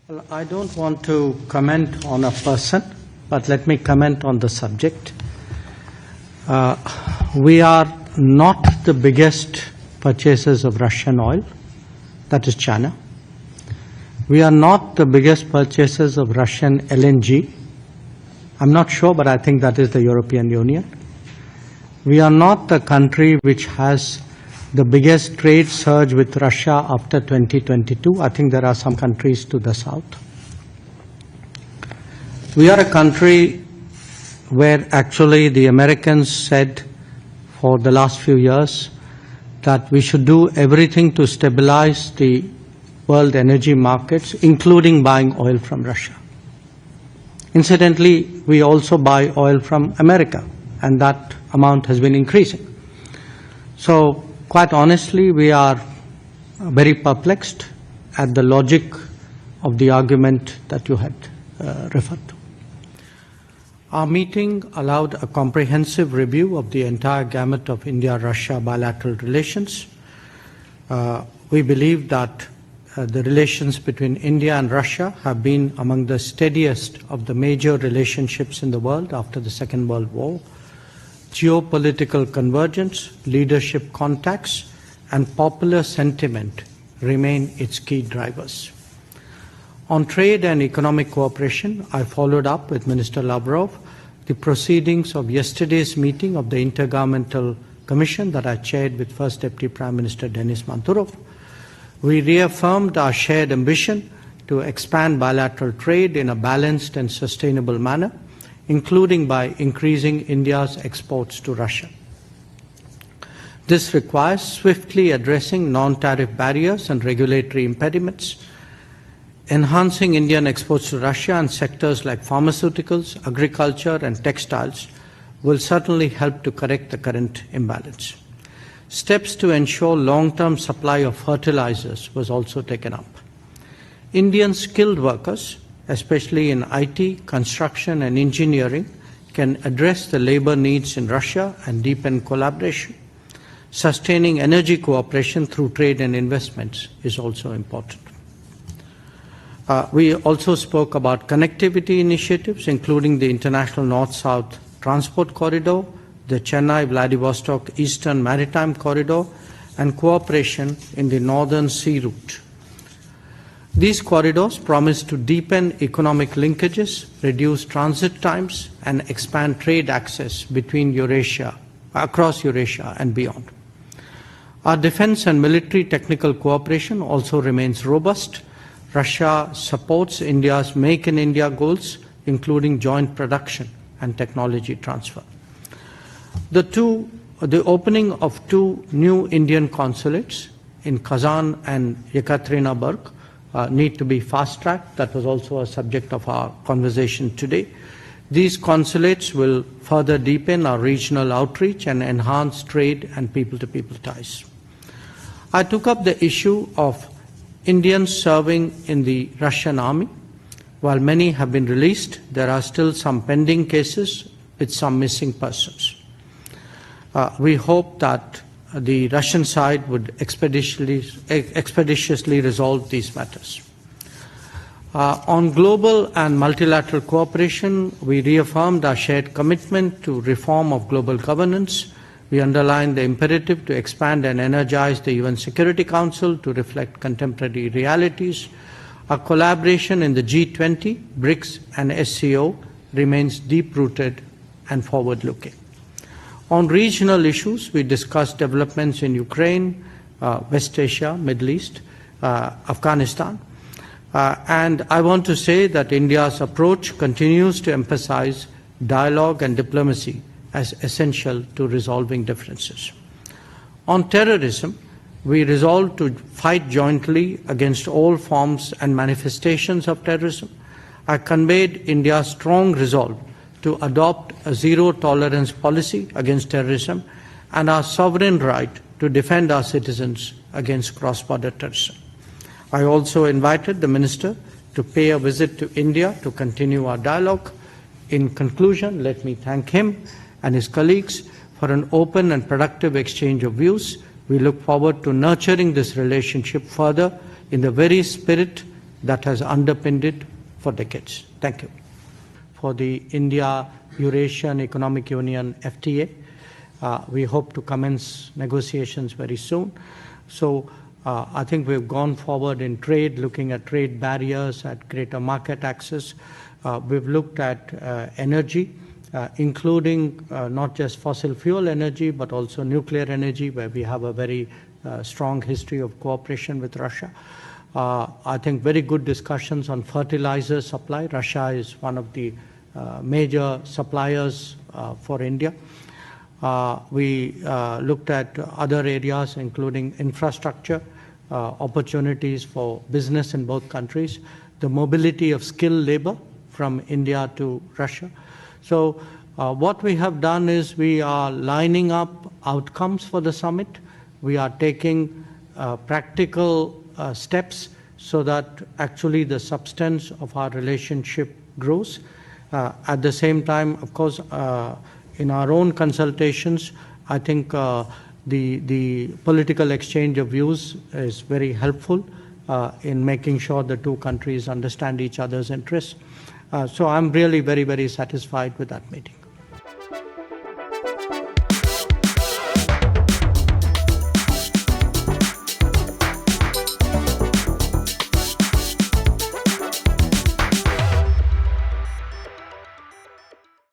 Well, I don't want to comment on a person, but let me comment on the subject. We are not the biggest purchasers of Russian oil, that is China. We are not the biggest purchasers of Russian LNG. I'm not sure, but I think that is the European Union. We are not the country which has the biggest trade surge with Russia after 2022. I think there are some countries to the south. We are a country where actually the Americans said for the last few years that we should do everything to stabilize the world energy markets, including buying oil from Russia. Incidentally, we also buy oil from America, and that amount has been increasing. So, quite honestly, we are very perplexed at the logic of the argument that you had referred to. Our meeting allowed a comprehensive review of the entire gamut of India-Russia bilateral relations. We believe that the relations between India and Russia have been among the steadiest of the major relationships in the world after the Second World War. Geopolitical convergence, leadership contacts, and popular sentiment remain its key drivers. On trade and economic cooperation, I followed up with Minister Lavrov the proceedings of yesterday's meeting of the Intergovernmental Commission that I chaired with First Deputy Prime Minister Denis Manturov. We reaffirmed our shared ambition to expand bilateral trade in a balanced and sustainable manner, including by increasing India's exports to Russia. This requires swiftly addressing non-tariff barriers and regulatory impediments, enhancing Indian exports to Russia and sectors like pharmaceuticals, agriculture and textiles will certainly help to correct the current imbalance. Steps to ensure long-term supply of fertilizers was also taken up. Indian skilled workers, especially in IT, construction and engineering, can address the labor needs in Russia and deepen collaboration. Sustaining energy cooperation through trade and investments is also important. We also spoke about connectivity initiatives, including the International North-South Transport Corridor, the Chennai-Vladivostok Eastern Maritime Corridor, and cooperation in the Northern Sea Route. These corridors promise to deepen economic linkages, reduce transit times, and expand trade access between Eurasia, across Eurasia and beyond. Our defense and military technical cooperation also remains robust. Russia supports India's Make in India goals, including joint production and technology transfer. The opening of two new Indian consulates in Kazan and Yekaterinburg need to be fast-tracked. That was also a subject of our conversation today. These consulates will further deepen our regional outreach and enhance trade and people-to-people ties. I took up the issue of Indians serving in the Russian army. While many have been released, there are still some pending cases with some missing persons. We hope that the Russian side would expeditiously resolve these matters. On global and multilateral cooperation, we reaffirmed our shared commitment to reform of global governance. We underlined the imperative to expand and energize the UN Security Council to reflect contemporary realities. Our collaboration in the G20, BRICS and SCO remains deep-rooted and forward-looking. On regional issues, we discussed developments in Ukraine, West Asia, Middle East, Afghanistan. And I want to say that India's approach continues to emphasize dialogue and diplomacy as essential to resolving differences. On terrorism, we resolved to fight jointly against all forms and manifestations of terrorism. I conveyed India's strong resolve to adopt a zero-tolerance policy against terrorism and our sovereign right to defend our citizens against cross-border terrorism. I also invited the Minister to pay a visit to India to continue our dialogue. In conclusion, let me thank him and his colleagues for an open and productive exchange of views. We look forward to nurturing this relationship further in the very spirit that has underpinned it for decades. Thank you. For the India-Eurasian Economic Union FTA, we hope to commence negotiations very soon. So I think we've gone forward in trade, looking at trade barriers, at greater market access. We've looked at energy, including not just fossil fuel energy, but also nuclear energy, where we have a very strong history of cooperation with Russia. I think very good discussions on fertilizer supply. Russia is one of the major suppliers for India. We looked at other areas, including infrastructure, opportunities for business in both countries, the mobility of skilled labor from India to Russia. So what we have done is we are lining up outcomes for the summit. We are taking practical steps so that actually the substance of our relationship grows. At the same time, of course, in our own consultations, I think the political exchange of views is very helpful in making sure the two countries understand each other's interests. So I'm really very, very satisfied with that meeting.